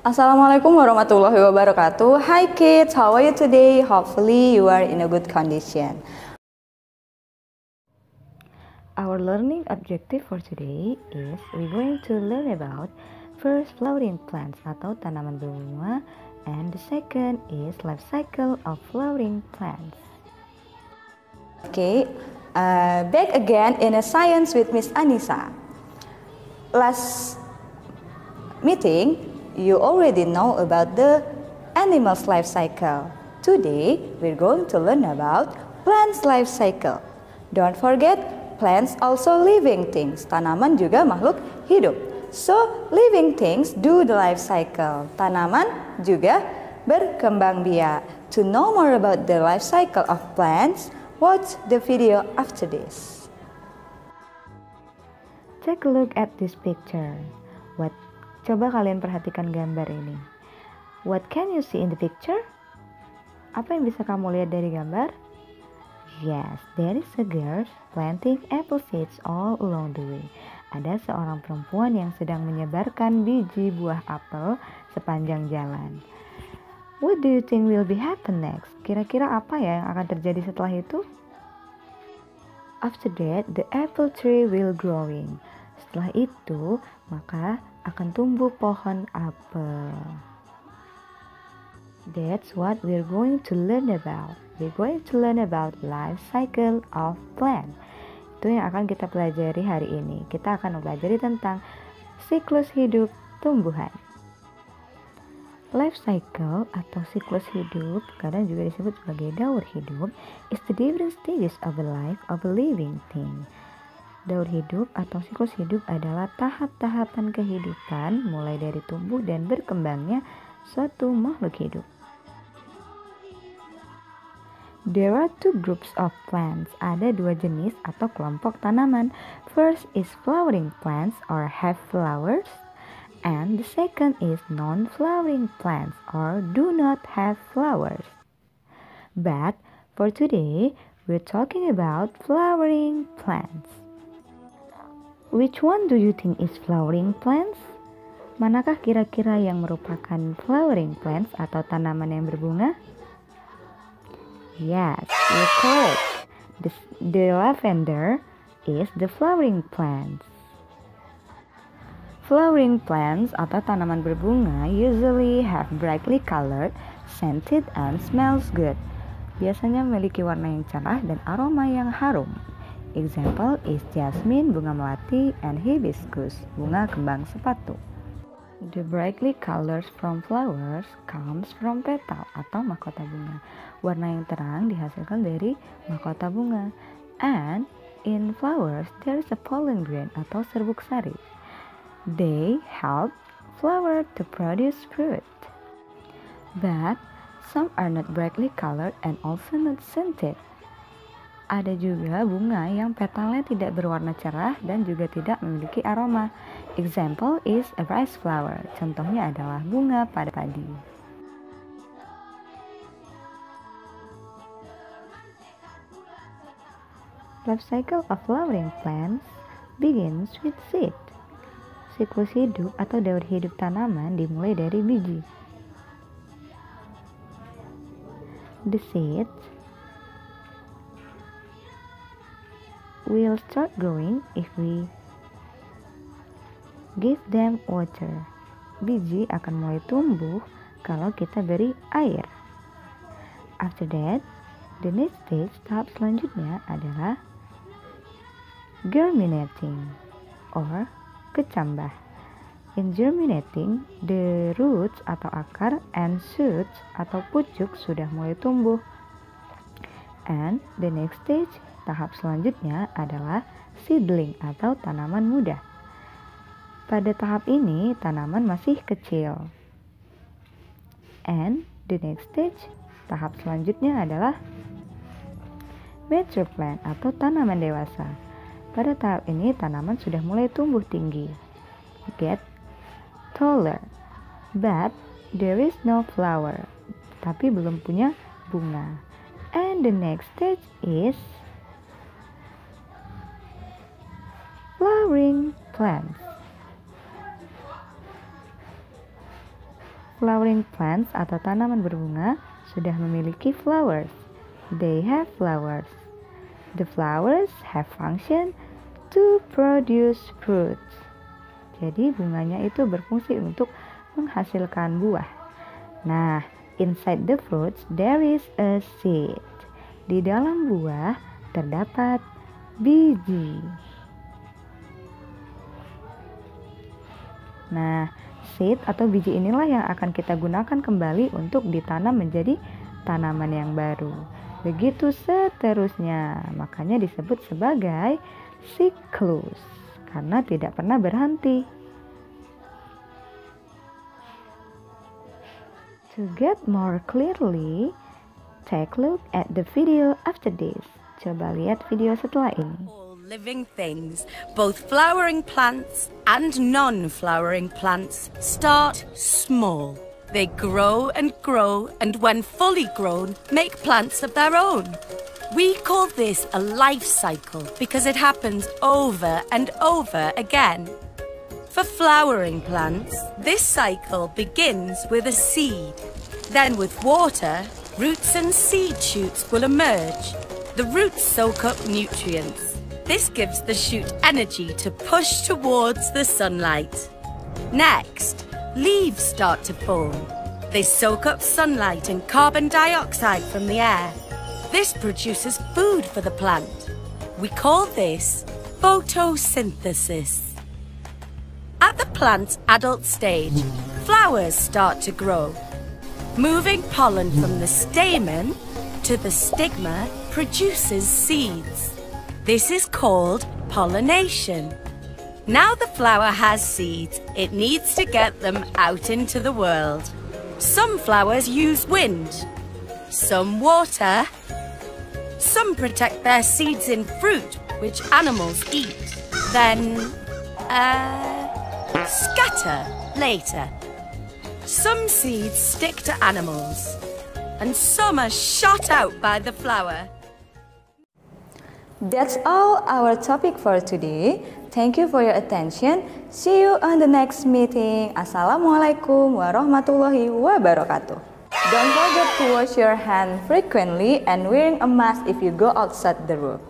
Assalamualaikum warahmatullahi wabarakatuh. Hi kids, how are you today? Hopefully you are in a good condition. Our learning objective for today is we're going to learn about first flowering plants atau tanaman berbunga, and the second is life cycle of flowering plants. Okay, back again in a science with Miss Anissa. Last meeting, you already know about the animal's life cycle. Today, we're going to learn about plants' life cycle. Don't forget, plants also living things. Tanaman juga makhluk hidup. So, living things do the life cycle. Tanaman juga berkembang biak. To know more about the life cycle of plants, watch the video after this. Take a look at this picture. Coba kalian perhatikan gambar ini. What can you see in the picture? Apa yang bisa kamu lihat dari gambar? Yes, there is a girl planting apple seeds all along the way. Ada seorang perempuan yang sedang menyebarkan biji buah apel sepanjang jalan. What do you think will be happen next? Kira-kira apa ya yang akan terjadi setelah itu? After that, the apple tree will growing. Setelah itu, maka akan tumbuh pohon apel. That's what we're going to learn about. We're going to learn about life cycle of plant. Itu yang akan kita pelajari hari ini. Kita akan mempelajari tentang siklus hidup tumbuhan. Life cycle atau siklus hidup, kadang juga disebut sebagai daur hidup, is the different stages of the life of a living thing. Daur hidup atau siklus hidup adalah tahap-tahapan kehidupan mulai dari tumbuh dan berkembangnya suatu makhluk hidup. There are two groups of plants. Ada dua jenis atau kelompok tanaman. First is flowering plants or have flowers, and the second is non-flowering plants or do not have flowers. But for today, we're talking about flowering plants. Which one do you think is flowering plants? Manakah kira-kira yang merupakan flowering plants atau tanaman yang berbunga? Yes, you're correct. The lavender is the flowering plants. Flowering plants atau tanaman berbunga usually have brightly colored, scented, and smells good. Biasanya memiliki warna yang cerah dan aroma yang harum. Example is jasmine, bunga melati, and hibiscus, bunga kembang sepatu. The brightly colors from flowers comes from petal atau mahkota bunga. Warna yang terang dihasilkan dari mahkota bunga. And in flowers there is a pollen grain atau serbuk sari. They help flower to produce fruit. But some are not brightly colored and also not scented. Ada juga bunga yang petalnya tidak berwarna cerah dan juga tidak memiliki aroma. Example is a rice flower. Contohnya adalah bunga padi. Life cycle of flowering plants begins with seed. Siklus hidup atau daur hidup tanaman dimulai dari biji. The seeds will start growing if we give them water. Biji akan mulai tumbuh kalau kita beri air. After that, the next stage, tahap selanjutnya adalah germinating or kecambah. In germinating, the roots atau akar and shoots atau pucuk sudah mulai tumbuh. And the next stage, tahap selanjutnya adalah seedling atau tanaman muda. Pada tahap ini, tanaman masih kecil. And the next stage, tahap selanjutnya adalah mature plant atau tanaman dewasa. Pada tahap ini, tanaman sudah mulai tumbuh tinggi. Get taller. But there is no flower. Tapi belum punya bunga. And the next stage is flowering plants. Flowering plants atau tanaman berbunga sudah memiliki flowers. They have flowers. The flowers have function to produce fruits. Jadi bunganya itu berfungsi untuk menghasilkan buah. Nah, inside the fruits there is a seed. Di dalam buah terdapat biji. Nah, seed atau biji inilah yang akan kita gunakan kembali untuk ditanam menjadi tanaman yang baru. Begitu seterusnya, makanya disebut sebagai siklus karena tidak pernah berhenti. To get more clearly, take a look at the video after this. Coba lihat video setelah ini. Living things, both flowering plants and non-flowering plants, start small. They grow and grow, and when fully grown, make plants of their own. We call this a life cycle because it happens over and over again. For flowering plants, this cycle begins with a seed. Then with water, roots and seed shoots will emerge. The roots soak up nutrients. This gives the shoot energy to push towards the sunlight. Next, leaves start to form. They soak up sunlight and carbon dioxide from the air. This produces food for the plant. We call this photosynthesis. At the plant's adult stage, flowers start to grow. Moving pollen from the stamen to the stigma produces seeds. This is called pollination. Now the flower has seeds, it needs to get them out into the world. Some flowers use wind, some water, some protect their seeds in fruit, which animals eat, then scatter later. Some seeds stick to animals, and some are shot out by the flower. That's all our topic for today. Thank you for your attention. See you on the next meeting. Assalamualaikum warahmatullahi wabarakatuh. Don't forget to wash your hands frequently and wearing a mask if you go outside the room.